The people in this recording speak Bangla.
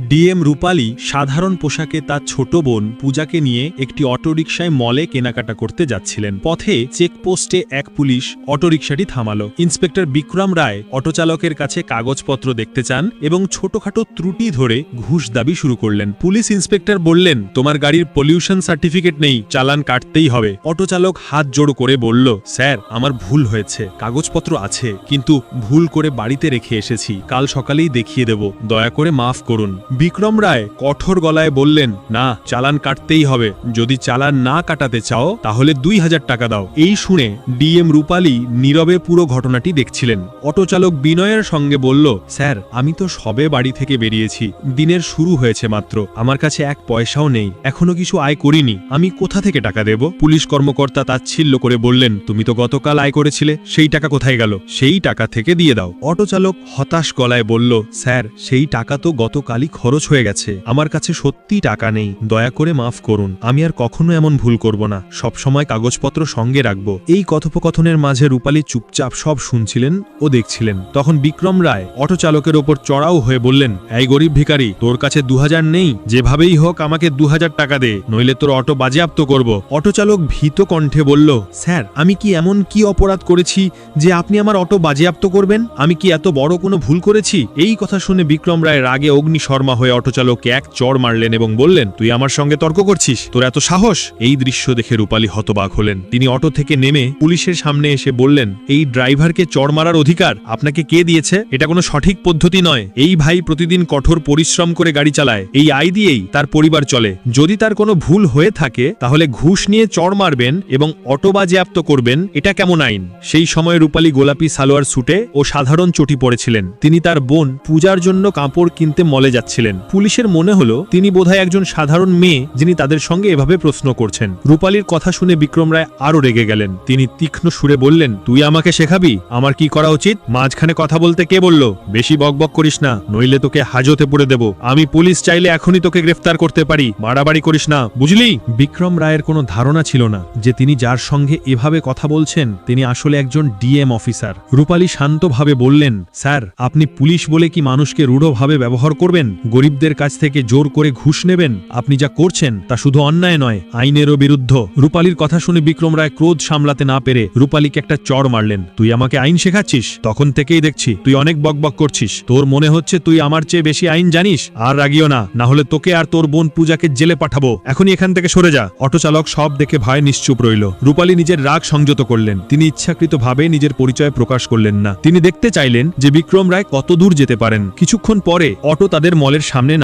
ডিএম রূপালী সাধারণ পোশাকে তার ছোট বোন পূজাকে নিয়ে একটি অটোরিকশায় মলে কেনাকাটা করতে যাচ্ছিলেন। পথে চেকপোস্টে এক পুলিশ অটোরিকশাটি থামালো। ইন্সপেক্টর বিক্রম রায় অটোচালকের কাছে কাগজপত্র দেখতে চান এবং ছোটখাটো ত্রুটি ধরে ঘুষ দাবি শুরু করলেন। পুলিশ ইন্সপেক্টর বললেন, তোমার গাড়ির পলিউশন সার্টিফিকেট নেই, চালান কাটতেই হবে। অটোচালক হাত জোড় করে বলল, স্যার আমার ভুল হয়েছে, কাগজপত্র আছে কিন্তু ভুল করে বাড়িতে রেখে এসেছি, কাল সকালেই দেখিয়ে দেব, দয়া করে মাফ করুন। বিক্রম রায় কঠোর গলায় বললেন, না, চালান কাটতেই হবে, যদি চালান না কাটাতে চাও তাহলে 2000 টাকা দাও। এই শুনে ডিএম রূপালী নীরবে পুরো ঘটনাটি দেখছিলেন। অটোচালক বিনয়ের সঙ্গে বলল, স্যার আমি তো সবে বাড়ি থেকে বেরিয়েছি, দিনের শুরু হয়েছে মাত্র, আমার কাছে এক পয়সাও নেই, এখনো কিছু আয় করিনি, আমি কোথা থেকে টাকা দেব? পুলিশ কর্মকর্তা তাচ্ছিল্য করে বললেন, তুমি তো গতকাল আয় করেছিলে, সেই টাকা কোথায় গেল? সেই টাকা থেকে দিয়ে দাও। অটোচালক হতাশ গলায় বলল, স্যার সেই টাকা তো গতকালই খরচ হয়ে গেছে, আমার কাছে সত্যি টাকা নেই, দয়া করে মাফ করুন, আমি আর কখনো এমন ভুল করব না, সব সময় কাগজপত্র সঙ্গে রাখবো। এই কথোপকথনের মাঝে রূপালী চুপচাপ সব শুনছিলেন ও দেখছিলেন। তখন বিক্রম রায় অটোচালকের ওপর চড়াও হয়ে বললেন, এই গরিব ভিখারি, তোর কাছে 2000 নেই, যেভাবেই হোক আমাকে 2000 টাকা দে, নইলে তোর অটো বাজেয়াপ্ত করব। অটোচালক ভীত কণ্ঠে বলল, স্যার আমি কি এমন কি অপরাধ করেছি যে আপনি আমার অটো বাজেয়াপ্ত করবেন? আমি কি এত বড় কোনো ভুল করেছি? এই কথা শুনে বিক্রম রায় রাগে অগ্নিশর্মা হয়ে অটোচালককে এক চড় মারলেন এবং বললেন, তুই আমার সঙ্গে তর্ক করছিস, তোর এত সাহস? এই দৃশ্য দেখে রূপালী হতবাক হলেন। তিনি অটো থেকে নেমে পুলিশের সামনে এসে বললেন, এই ড্রাইভারকে চড় মারার অধিকার আপনাকে কে দিয়েছে? এটা কোনো সঠিক পদ্ধতি নয়। এই ভাই প্রতিদিন কঠোর পরিশ্রম করে গাড়ি চালায়, এই আয় দিয়েই তার পরিবার চলে, যদি তার কোনো ভুল হয়ে থাকে তাহলে ঘুষ নিয়ে চড় মারবেন এবং অটো বাজেয়াপ্ত করবেন, এটা কেমন আইন? সেই সময় রূপালী গোলাপি সালোয়ার স্যুটে ও সাধারণ চটি পরেছিলেন। তিনি তার বোন পূজার জন্য কাপড় কিনতে মলে যাচ্ছিলেন। পুলিশের মনে হলো তিনি বোধহয় একজন সাধারণ মেয়ে যিনি তাদের সঙ্গে এভাবে প্রশ্ন করছেন। রূপালীর কথা শুনে বিক্রম রায় আরো রেগে গেলেন। তিনি তীক্ষ্ণ সুরে বললেন, তুই আমাকে শেখাবি আমার কি করা উচিত? মাঝখানে কথা বলতে কে বলল? বেশি বকবক করিস না, নইলে তোকে হাজতে পুরে দেব। আমি পুলিশ চাইলে এখনই তোকে গ্রেফতার করতে পারি, বাড়াবাড়ি করিস না, বুঝলি? বিক্রম রায়ের কোনো ধারণা ছিল না যে তিনি যার সঙ্গে এভাবে কথা বলছেন তিনি আসলে একজন ডিএম অফিসার। রূপালী শান্তভাবে বললেন, স্যার আপনি পুলিশ বলে কি মানুষকে রূঢ়ভাবে ব্যবহার করবেন? গরিবদের কাছ থেকে জোর করে ঘুষ নেবেন? আপনি যা করছেন তা শুধু অন্যায় নয়, আইনেরও বিরুদ্ধ। রূপালীর কথা শুনে বিক্রম রায় ক্রোধ সামলাতে না পেরে রূপালীকে একটা চড় মারলেন। তুই আমাকে আইন শেখাচ্ছিস? তখন থেকেই দেখছি তুই অনেক বকবক করছিস, তোর মনে হচ্ছে তুই আমার চেয়ে বেশি আইন জানিস। আর রাগিও না, না হলে তোকে আর তোর বোন পূজাকে জেলে পাঠাবো, এখনই এখান থেকে সরে যা। অটোচালক সব দেখে ভয়ে নিশ্চুপ রইল। রূপালী নিজের রাগ সংযত করলেন, তিনি ইচ্ছাকৃতভাবে নিজের পরিচয় প্রকাশ করলেন না। তিনি দেখতে চাইলেন যে বিক্রম রায় কত দূর যেতে পারেন। কিছুক্ষণ পরে অটো তাদের মলের সামনে